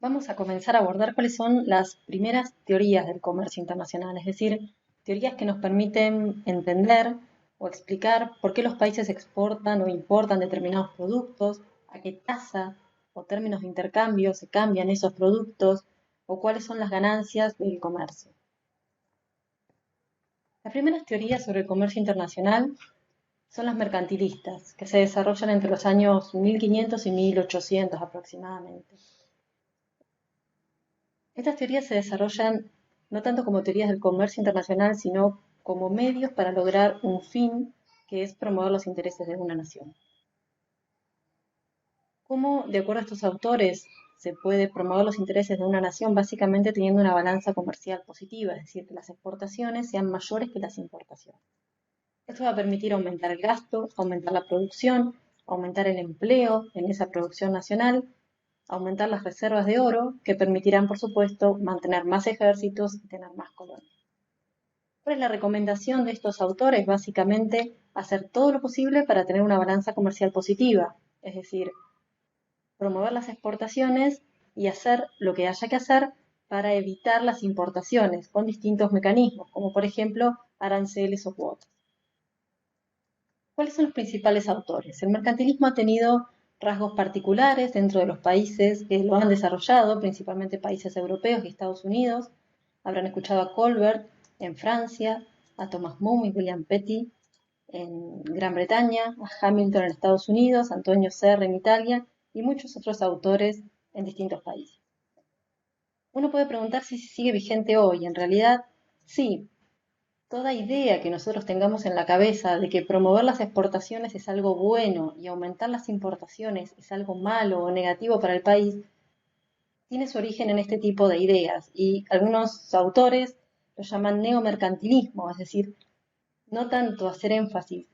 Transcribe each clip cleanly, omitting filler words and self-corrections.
Vamos a comenzar a abordar cuáles son las primeras teorías del comercio internacional, es decir, teorías que nos permiten entender o explicar por qué los países exportan o importan determinados productos, a qué tasa o términos de intercambio se cambian esos productos o cuáles son las ganancias del comercio. Las primeras teorías sobre el comercio internacional son las mercantilistas, que se desarrollan entre los años 1500 y 1800 aproximadamente. Estas teorías se desarrollan no tanto como teorías del comercio internacional, sino como medios para lograr un fin, que es promover los intereses de una nación. ¿Cómo, de acuerdo a estos autores, se puede promover los intereses de una nación? Básicamente teniendo una balanza comercial positiva, es decir, que las exportaciones sean mayores que las importaciones. Esto va a permitir aumentar el gasto, aumentar la producción, aumentar el empleo en esa producción nacional, aumentar las reservas de oro, que permitirán, por supuesto, mantener más ejércitos y tener más colonias. ¿Cuál es la recomendación de estos autores? Básicamente, hacer todo lo posible para tener una balanza comercial positiva, es decir, promover las exportaciones y hacer lo que haya que hacer para evitar las importaciones con distintos mecanismos, como por ejemplo aranceles o cuotas. ¿Cuáles son los principales autores? El mercantilismo ha tenido rasgos particulares dentro de los países que lo han desarrollado, principalmente países europeos y Estados Unidos. Habrán escuchado a Colbert en Francia, a Thomas Moore y William Petty en Gran Bretaña, a Hamilton en Estados Unidos, a Antonio Serre en Italia y muchos otros autores en distintos países. Uno puede preguntar si sigue vigente hoy. En realidad, sí. Toda idea que nosotros tengamos en la cabeza de que promover las exportaciones es algo bueno y aumentar las importaciones es algo malo o negativo para el país, tiene su origen en este tipo de ideas y algunos autores lo llaman neomercantilismo, es decir, no tanto hacer énfasis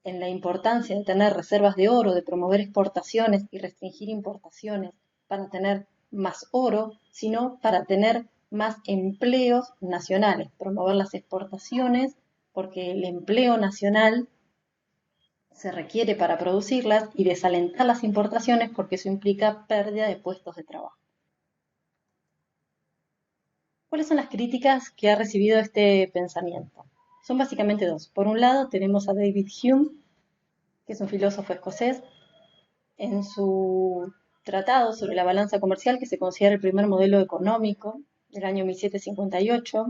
en la importancia de tener reservas de oro, de promover exportaciones y restringir importaciones para tener más oro, sino para tener más empleos nacionales, promover las exportaciones porque el empleo nacional se requiere para producirlas y desalentar las importaciones porque eso implica pérdida de puestos de trabajo. ¿Cuáles son las críticas que ha recibido este pensamiento? Son básicamente dos. Por un lado tenemos a David Hume, que es un filósofo escocés, en su tratado sobre la balanza comercial, que se considera el primer modelo económico del año 1758,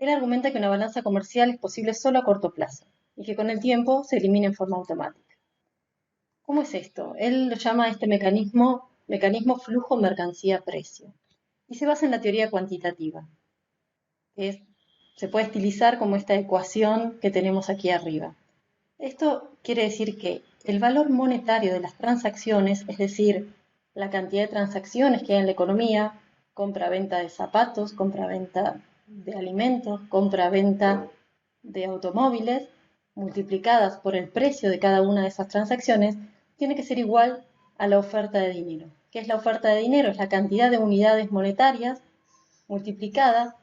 él argumenta que una balanza comercial es posible solo a corto plazo y que con el tiempo se elimina en forma automática. ¿Cómo es esto? Él lo llama a este mecanismo flujo mercancía-precio y se basa en la teoría cuantitativa, que se puede estilizar como esta ecuación que tenemos aquí arriba. Esto quiere decir que el valor monetario de las transacciones, es decir, la cantidad de transacciones que hay en la economía, compra-venta de zapatos, compra-venta de alimentos, compra-venta de automóviles, multiplicadas por el precio de cada una de esas transacciones, tiene que ser igual a la oferta de dinero. ¿Qué es la oferta de dinero? Es la cantidad de unidades monetarias multiplicada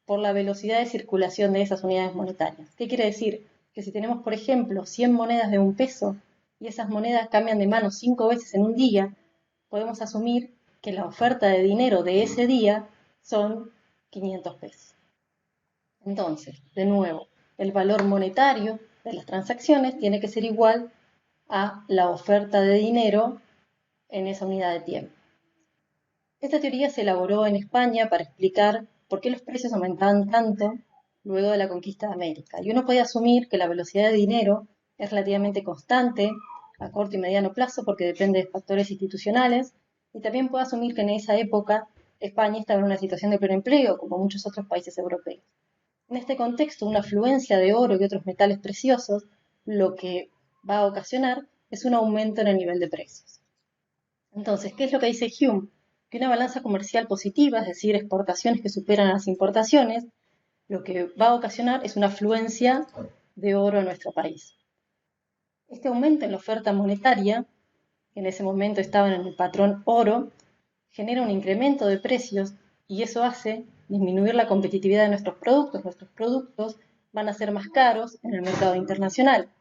por la velocidad de circulación de esas unidades monetarias. ¿Qué quiere decir? Que si tenemos, por ejemplo, 100 monedas de un peso y esas monedas cambian de mano 5 veces en un día, podemos asumir que la oferta de dinero de ese día son 500 pesos. Entonces, de nuevo, el valor monetario de las transacciones tiene que ser igual a la oferta de dinero en esa unidad de tiempo. Esta teoría se elaboró en España para explicar por qué los precios aumentaban tanto luego de la conquista de América. Y uno puede asumir que la velocidad de dinero es relativamente constante a corto y mediano plazo porque depende de factores institucionales, y también puede asumir que en esa época España estaba en una situación de pleno empleo, como muchos otros países europeos. En este contexto, una afluencia de oro y otros metales preciosos lo que va a ocasionar es un aumento en el nivel de precios. Entonces, ¿qué es lo que dice Hume? Que una balanza comercial positiva, es decir, exportaciones que superan a las importaciones, lo que va a ocasionar es una afluencia de oro a nuestro país. Este aumento en la oferta monetaria, que en ese momento estaban en el patrón oro, genera un incremento de precios y eso hace disminuir la competitividad de nuestros productos. Nuestros productos van a ser más caros en el mercado internacional.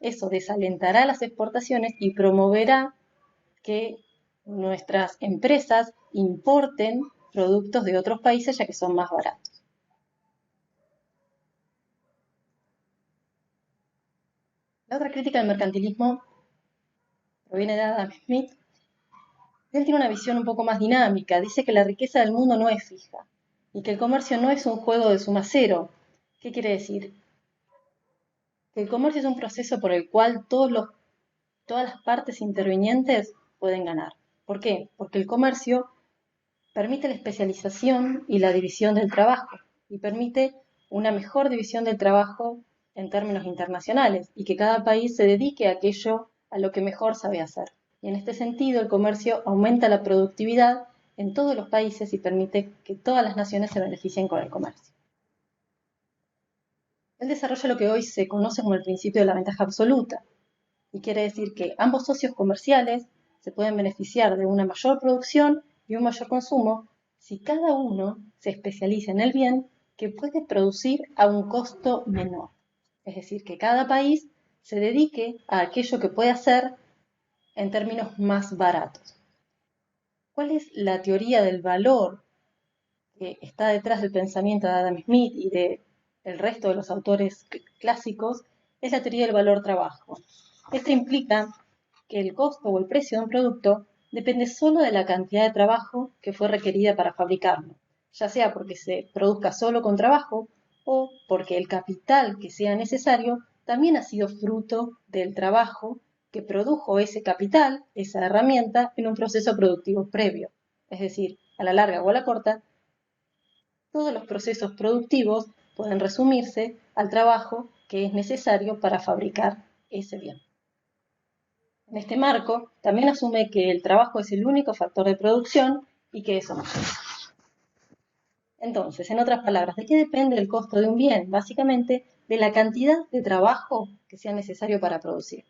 Eso desalentará las exportaciones y promoverá que nuestras empresas importen productos de otros países ya que son más baratos. La otra crítica del mercantilismo proviene de Adam Smith. Él tiene una visión un poco más dinámica. Dice que la riqueza del mundo no es fija y que el comercio no es un juego de suma cero. ¿Qué quiere decir? Que el comercio es un proceso por el cual todas las partes intervinientes pueden ganar. ¿Por qué? Porque el comercio permite la especialización y la división del trabajo y permite una mejor división del trabajo en términos internacionales y que cada país se dedique a aquello a lo que mejor sabe hacer. Y en este sentido, el comercio aumenta la productividad en todos los países y permite que todas las naciones se beneficien con el comercio. Él desarrolla lo que hoy se conoce como el principio de la ventaja absoluta, y quiere decir que ambos socios comerciales se pueden beneficiar de una mayor producción y un mayor consumo si cada uno se especializa en el bien que puede producir a un costo menor. Es decir, que cada país se dedique a aquello que puede hacer en términos más baratos. ¿Cuál es la teoría del valor que está detrás del pensamiento de Adam Smith y del resto de los autores clásicos? Es la teoría del valor trabajo. Esto implica que el costo o el precio de un producto depende solo de la cantidad de trabajo que fue requerida para fabricarlo, ya sea porque se produzca solo con trabajo o porque el capital que sea necesario también ha sido fruto del trabajo que produjo ese capital, esa herramienta, en un proceso productivo previo. Es decir, a la larga o a la corta, todos los procesos productivos pueden resumirse al trabajo que es necesario para fabricar ese bien. En este marco, también asume que el trabajo es el único factor de producción y que es homogéneo. Entonces, en otras palabras, ¿de qué depende el costo de un bien? Básicamente, de la cantidad de trabajo que sea necesario para producir.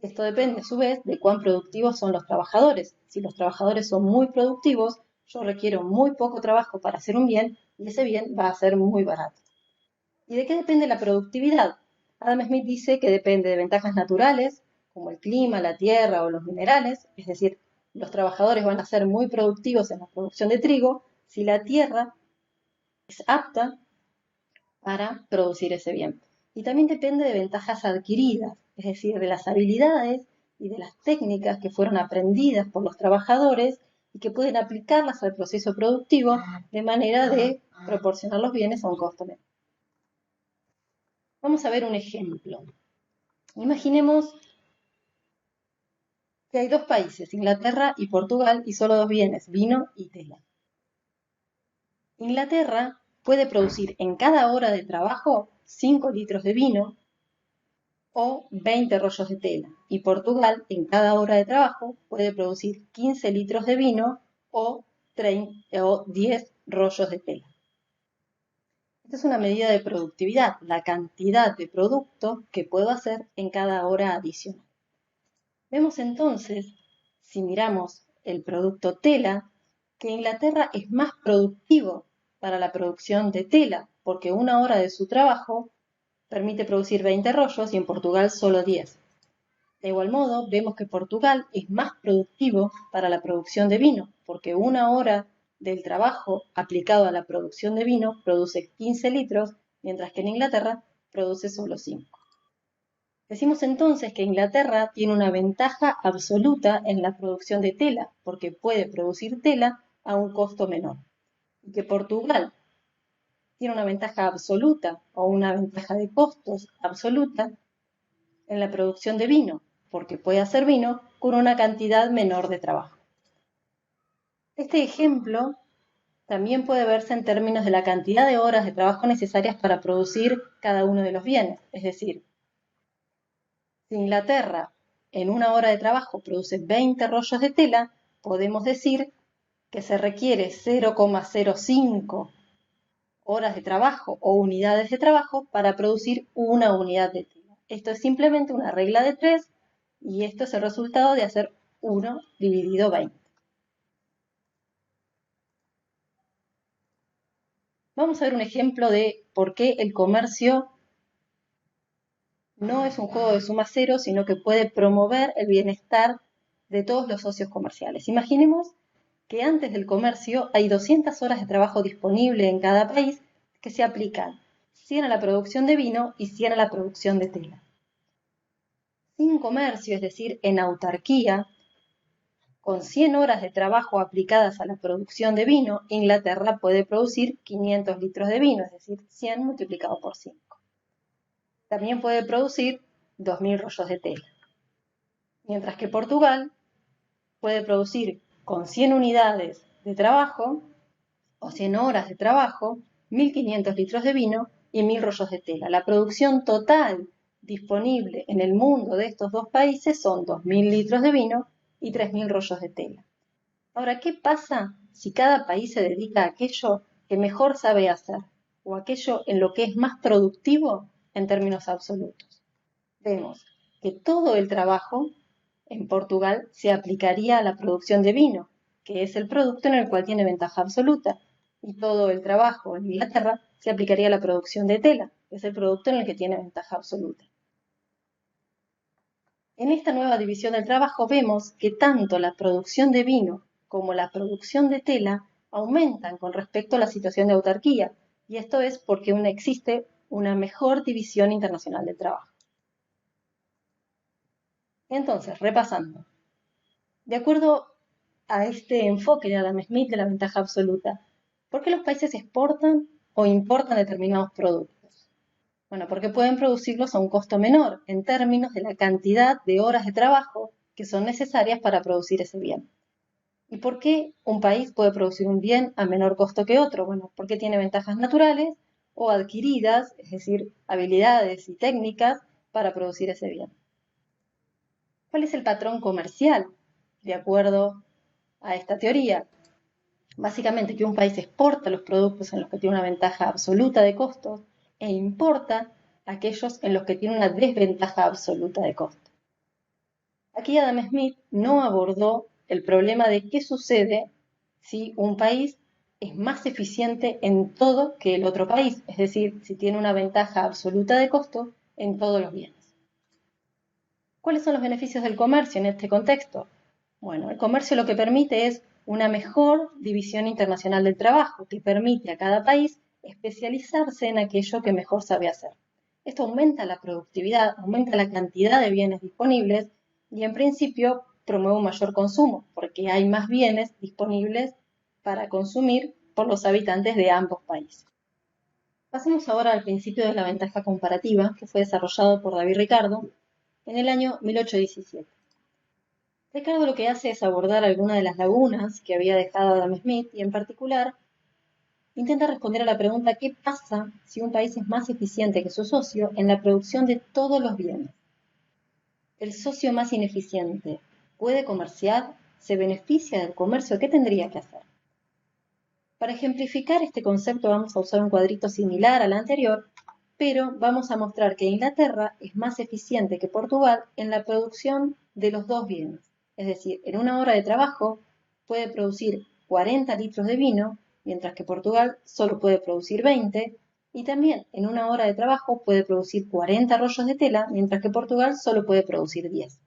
Esto depende, a su vez, de cuán productivos son los trabajadores. Si los trabajadores son muy productivos, yo requiero muy poco trabajo para hacer un bien y ese bien va a ser muy barato. ¿Y de qué depende la productividad? Adam Smith dice que depende de ventajas naturales, como el clima, la tierra o los minerales, es decir, los trabajadores van a ser muy productivos en la producción de trigo si la tierra es apta para producir ese bien. Y también depende de ventajas adquiridas, es decir, de las habilidades y de las técnicas que fueron aprendidas por los trabajadores y que pueden aplicarlas al proceso productivo de manera de proporcionar los bienes a un costo menor. Vamos a ver un ejemplo. Imaginemos que hay dos países, Inglaterra y Portugal, y solo dos bienes, vino y tela. Inglaterra puede producir en cada hora de trabajo 5 litros de vino o 20 rollos de tela, y Portugal en cada hora de trabajo puede producir 15 litros de vino o 10 rollos de tela. Esta es una medida de productividad, la cantidad de producto que puedo hacer en cada hora adicional. Vemos entonces, si miramos el producto tela, que Inglaterra es más productivo para la producción de tela, porque una hora de su trabajo permite producir 20 rollos y en Portugal solo 10. De igual modo, vemos que Portugal es más productivo para la producción de vino, porque una hora del trabajo aplicado a la producción de vino produce 15 litros, mientras que en Inglaterra produce solo 5. Decimos entonces que Inglaterra tiene una ventaja absoluta en la producción de tela, porque puede producir tela a un costo menor. Y que Portugal tiene una ventaja absoluta o una ventaja de costos absoluta en la producción de vino, porque puede hacer vino con una cantidad menor de trabajo. Este ejemplo también puede verse en términos de la cantidad de horas de trabajo necesarias para producir cada uno de los bienes, es decir, si Inglaterra en una hora de trabajo produce 20 rollos de tela, podemos decir que se requiere 0,05 horas de trabajo o unidades de trabajo para producir una unidad de tela. Esto es simplemente una regla de 3 y esto es el resultado de hacer 1 dividido 20. Vamos a ver un ejemplo de por qué el comercio no es un juego de suma cero, sino que puede promover el bienestar de todos los socios comerciales. Imaginemos que antes del comercio hay 200 horas de trabajo disponible en cada país que se aplican 100 a la producción de vino y 100 a la producción de tela. Sin comercio, es decir, en autarquía, con 100 horas de trabajo aplicadas a la producción de vino, Inglaterra puede producir 500 litros de vino, es decir, 100 multiplicado por 5. También puede producir 2.000 rollos de tela. Mientras que Portugal puede producir con 100 unidades de trabajo o 100 horas de trabajo, 1.500 litros de vino y 1.000 rollos de tela. La producción total disponible en el mundo de estos dos países son 2.000 litros de vino y 3.000 rollos de tela. Ahora, ¿qué pasa si cada país se dedica a aquello que mejor sabe hacer o aquello en lo que es más productivo en términos absolutos? Vemos que todo el trabajo en Portugal se aplicaría a la producción de vino, que es el producto en el cual tiene ventaja absoluta, y todo el trabajo en Inglaterra se aplicaría a la producción de tela, que es el producto en el que tiene ventaja absoluta. En esta nueva división del trabajo vemos que tanto la producción de vino como la producción de tela aumentan con respecto a la situación de autarquía, y esto es porque existe una mejor división internacional del trabajo. Entonces, repasando, de acuerdo a este enfoque de Adam Smith de la ventaja absoluta, ¿por qué los países exportan o importan determinados productos? Bueno, porque pueden producirlos a un costo menor en términos de la cantidad de horas de trabajo que son necesarias para producir ese bien. ¿Y por qué un país puede producir un bien a menor costo que otro? Bueno, porque tiene ventajas naturales o adquiridas, es decir, habilidades y técnicas para producir ese bien. ¿Cuál es el patrón comercial de acuerdo a esta teoría? Básicamente que un país exporta los productos en los que tiene una ventaja absoluta de costos e importa aquellos en los que tiene una desventaja absoluta de costos. Aquí Adam Smith no abordó el problema de qué sucede si un país es más eficiente en todo que el otro país, es decir, si tiene una ventaja absoluta de costo en todos los bienes. ¿Cuáles son los beneficios del comercio en este contexto? Bueno, el comercio lo que permite es una mejor división internacional del trabajo, que permite a cada país especializarse en aquello que mejor sabe hacer. Esto aumenta la productividad, aumenta la cantidad de bienes disponibles y en principio promueve un mayor consumo, porque hay más bienes disponibles para consumir por los habitantes de ambos países. Pasemos ahora al principio de la ventaja comparativa, que fue desarrollado por David Ricardo en el año 1817. Ricardo lo que hace es abordar algunas de las lagunas que había dejado Adam Smith y en particular intenta responder a la pregunta ¿qué pasa si un país es más eficiente que su socio en la producción de todos los bienes? ¿El socio más ineficiente puede comerciar? ¿Se beneficia del comercio? ¿Qué tendría que hacer? Para ejemplificar este concepto vamos a usar un cuadrito similar al anterior, pero vamos a mostrar que Inglaterra es más eficiente que Portugal en la producción de los dos bienes. Es decir, en una hora de trabajo puede producir 40 litros de vino, mientras que Portugal solo puede producir 20, y también en una hora de trabajo puede producir 40 rollos de tela, mientras que Portugal solo puede producir 10.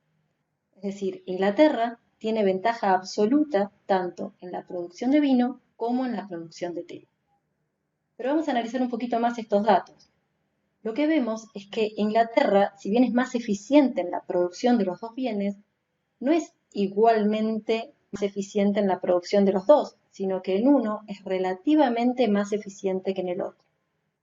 Es decir, Inglaterra tiene ventaja absoluta tanto en la producción de vino como en la producción de tela. Pero vamos a analizar un poquito más estos datos. Lo que vemos es que Inglaterra, si bien es más eficiente en la producción de los dos bienes, no es igualmente más eficiente en la producción de los dos, sino que en uno es relativamente más eficiente que en el otro.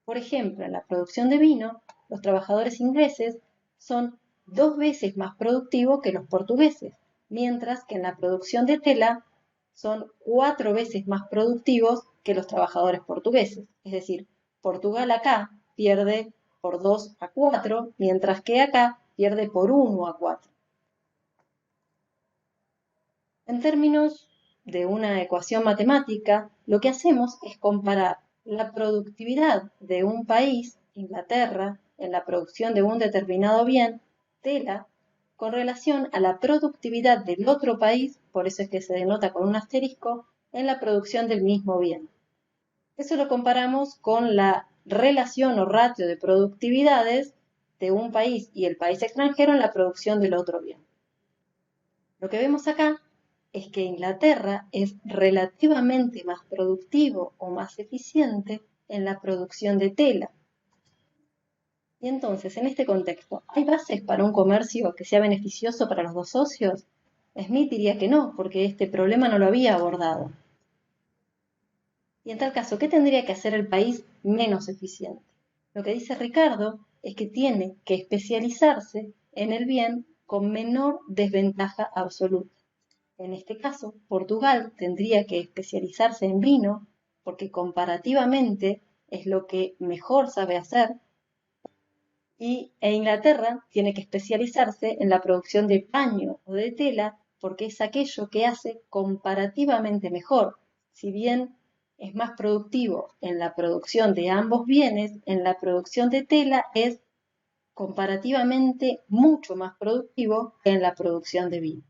Por ejemplo, en la producción de vino, los trabajadores ingleses son 2 veces más productivos que los portugueses, mientras que en la producción de tela son 4 veces más productivos que los trabajadores portugueses. Es decir, Portugal acá pierde por 2 a 4, mientras que acá pierde por 1 a 4. En términos de una ecuación matemática, lo que hacemos es comparar la productividad de un país, Inglaterra, en la producción de un determinado bien, tela, con relación a la productividad del otro país, por eso es que se denota con un asterisco, en la producción del mismo bien. Eso lo comparamos con la relación o ratio de productividades de un país y el país extranjero en la producción del otro bien. Lo que vemos acá es que Inglaterra es relativamente más productivo o más eficiente en la producción de tela. Y entonces, en este contexto, ¿hay bases para un comercio que sea beneficioso para los dos socios? Smith diría que no, porque este problema no lo había abordado. Y en tal caso, ¿qué tendría que hacer el país menos eficiente? Lo que dice Ricardo es que tiene que especializarse en el bien con menor desventaja absoluta. En este caso, Portugal tendría que especializarse en vino porque comparativamente es lo que mejor sabe hacer, e Inglaterra tiene que especializarse en la producción de paño o de tela porque es aquello que hace comparativamente mejor. Si bien es más productivo en la producción de ambos bienes, en la producción de tela es comparativamente mucho más productivo que en la producción de vino.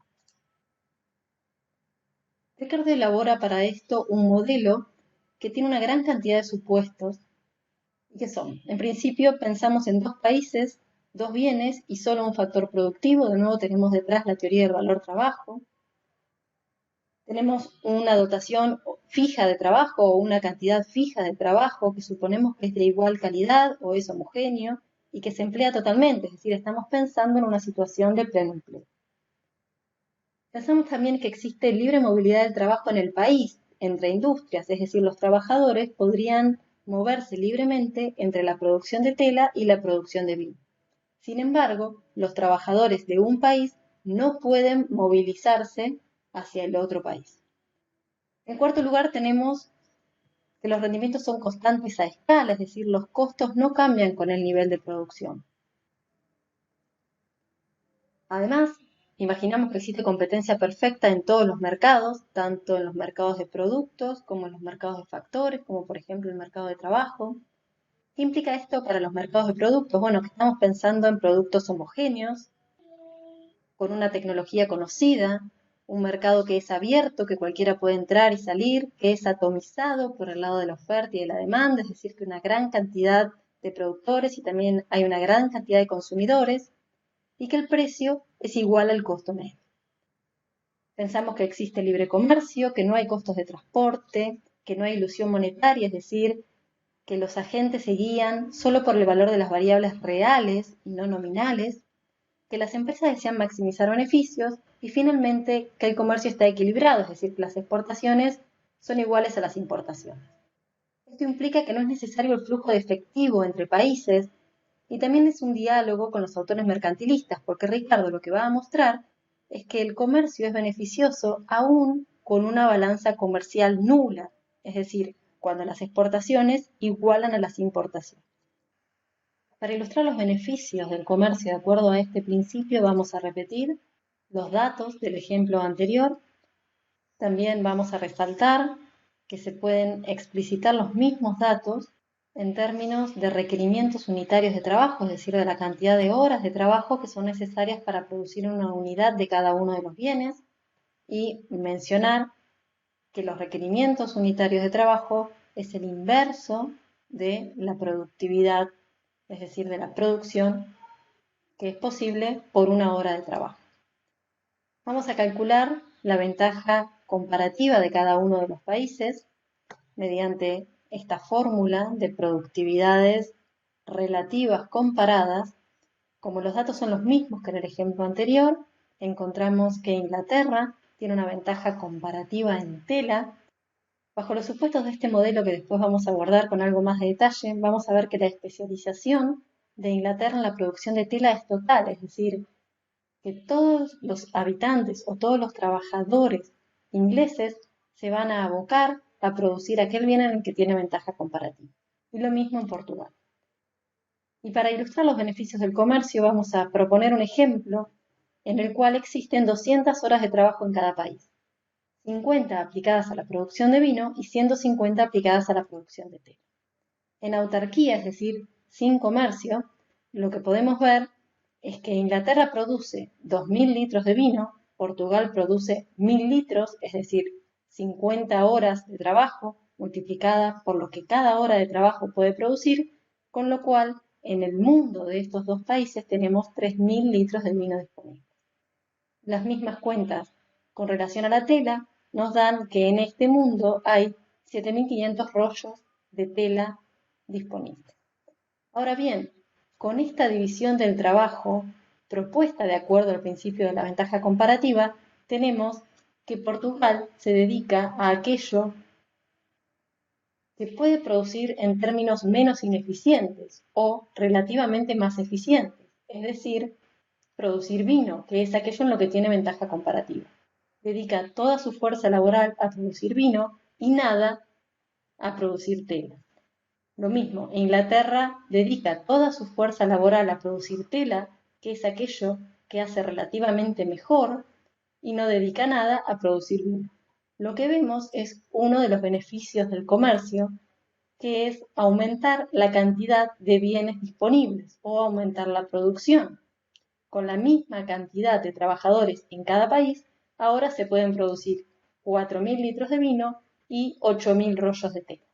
Ricardo elabora para esto un modelo que tiene una gran cantidad de supuestos. ¿Y qué son? En principio pensamos en dos países, dos bienes y solo un factor productivo. De nuevo tenemos detrás la teoría del valor-trabajo. Tenemos una dotación fija de trabajo o una cantidad fija de trabajo que suponemos que es de igual calidad o es homogéneo y que se emplea totalmente, es decir, estamos pensando en una situación de pleno empleo. Pensamos también que existe libre movilidad del trabajo en el país, entre industrias, es decir, los trabajadores podrían moverse libremente entre la producción de tela y la producción de vino. Sin embargo, los trabajadores de un país no pueden movilizarse hacia el otro país. En cuarto lugar, tenemos que los rendimientos son constantes a escala, es decir, los costos no cambian con el nivel de producción. Además, imaginamos que existe competencia perfecta en todos los mercados, tanto en los mercados de productos como en los mercados de factores, como por ejemplo el mercado de trabajo. ¿Qué implica esto para los mercados de productos? Bueno, que estamos pensando en productos homogéneos, con una tecnología conocida, un mercado que es abierto, que cualquiera puede entrar y salir, que es atomizado por el lado de la oferta y de la demanda, es decir, que una gran cantidad de productores y también hay una gran cantidad de consumidores, y que el precio es igual al costo medio. Pensamos que existe libre comercio, que no hay costos de transporte, que no hay ilusión monetaria, es decir, que los agentes se guían solo por el valor de las variables reales y no nominales, que las empresas desean maximizar beneficios y finalmente que el comercio está equilibrado, es decir, que las exportaciones son iguales a las importaciones. Esto implica que no es necesario el flujo de efectivo entre países y también es un diálogo con los autores mercantilistas, porque Ricardo lo que va a mostrar es que el comercio es beneficioso aún con una balanza comercial nula, es decir, cuando las exportaciones igualan a las importaciones. Para ilustrar los beneficios del comercio de acuerdo a este principio, vamos a repetir los datos del ejemplo anterior. También vamos a resaltar que se pueden explicitar los mismos datos en términos de requerimientos unitarios de trabajo, es decir, de la cantidad de horas de trabajo que son necesarias para producir una unidad de cada uno de los bienes, y mencionar que los requerimientos unitarios de trabajo es el inverso de la productividad, es decir, de la producción que es posible por una hora de trabajo. Vamos a calcular la ventaja comparativa de cada uno de los países mediante esta fórmula de productividades relativas comparadas. Como los datos son los mismos que en el ejemplo anterior, encontramos que Inglaterra tiene una ventaja comparativa en tela. Bajo los supuestos de este modelo, que después vamos a abordar con algo más de detalle, vamos a ver que la especialización de Inglaterra en la producción de tela es total, es decir, que todos los habitantes o todos los trabajadores ingleses se van a abocar a producir aquel bien en el que tiene ventaja comparativa. Y lo mismo en Portugal. Y para ilustrar los beneficios del comercio vamos a proponer un ejemplo en el cual existen 200 horas de trabajo en cada país. 50 aplicadas a la producción de vino y 150 aplicadas a la producción de té. En autarquía, es decir, sin comercio, lo que podemos ver es que Inglaterra produce 2.000 litros de vino, Portugal produce 1.000 litros, es decir, 50 horas de trabajo multiplicada por lo que cada hora de trabajo puede producir, con lo cual en el mundo de estos dos países tenemos 3.000 litros de vino disponibles. las mismas cuentas con relación a la tela nos dan que en este mundo hay 7.500 rollos de tela disponibles. Ahora bien, con esta división del trabajo propuesta de acuerdo al principio de la ventaja comparativa, tenemos que Portugal se dedica a aquello que puede producir en términos menos ineficientes o relativamente más eficientes, es decir, producir vino, que es aquello en lo que tiene ventaja comparativa. Dedica toda su fuerza laboral a producir vino y nada a producir tela. Lo mismo, Inglaterra dedica toda su fuerza laboral a producir tela, que es aquello que hace relativamente mejor, y no dedica nada a producir vino. Lo que vemos es uno de los beneficios del comercio, que es aumentar la cantidad de bienes disponibles o aumentar la producción. Con la misma cantidad de trabajadores en cada país, ahora se pueden producir 4.000 litros de vino y 8.000 rollos de tela.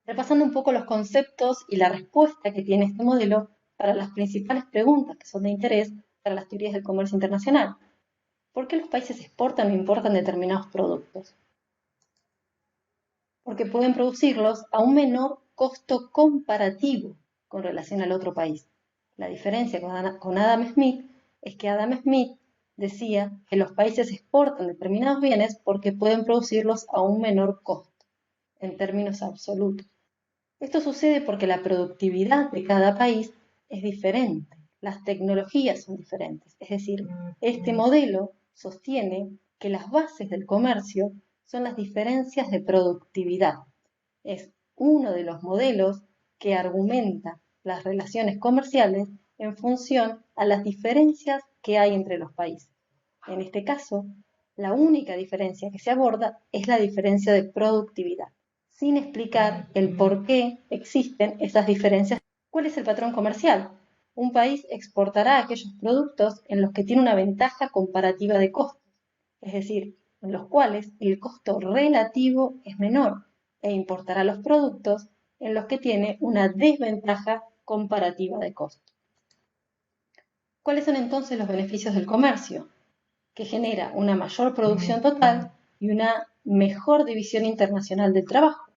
Repasando un poco los conceptos y la respuesta que tiene este modelo para las principales preguntas que son de interés para las teorías del comercio internacional. ¿Por qué los países exportan o importan determinados productos? Porque pueden producirlos a un menor costo comparativo con relación al otro país. La diferencia con Adam Smith es que Adam Smith decía que los países exportan determinados bienes porque pueden producirlos a un menor costo, en términos absolutos. Esto sucede porque la productividad de cada país es diferente, las tecnologías son diferentes. Es decir, este modelo sostiene que las bases del comercio son las diferencias de productividad. Es uno de los modelos que argumenta las relaciones comerciales en función a las diferencias que hay entre los países. En este caso, la única diferencia que se aborda es la diferencia de productividad, sin explicar el por qué existen esas diferencias. ¿Cuál es el patrón comercial? Un país exportará aquellos productos en los que tiene una ventaja comparativa de costos, es decir, en los cuales el costo relativo es menor, e importará los productos en los que tiene una desventaja comparativa de costo. ¿Cuáles son entonces los beneficios del comercio? Que genera una mayor producción total y una mejor división internacional del trabajo.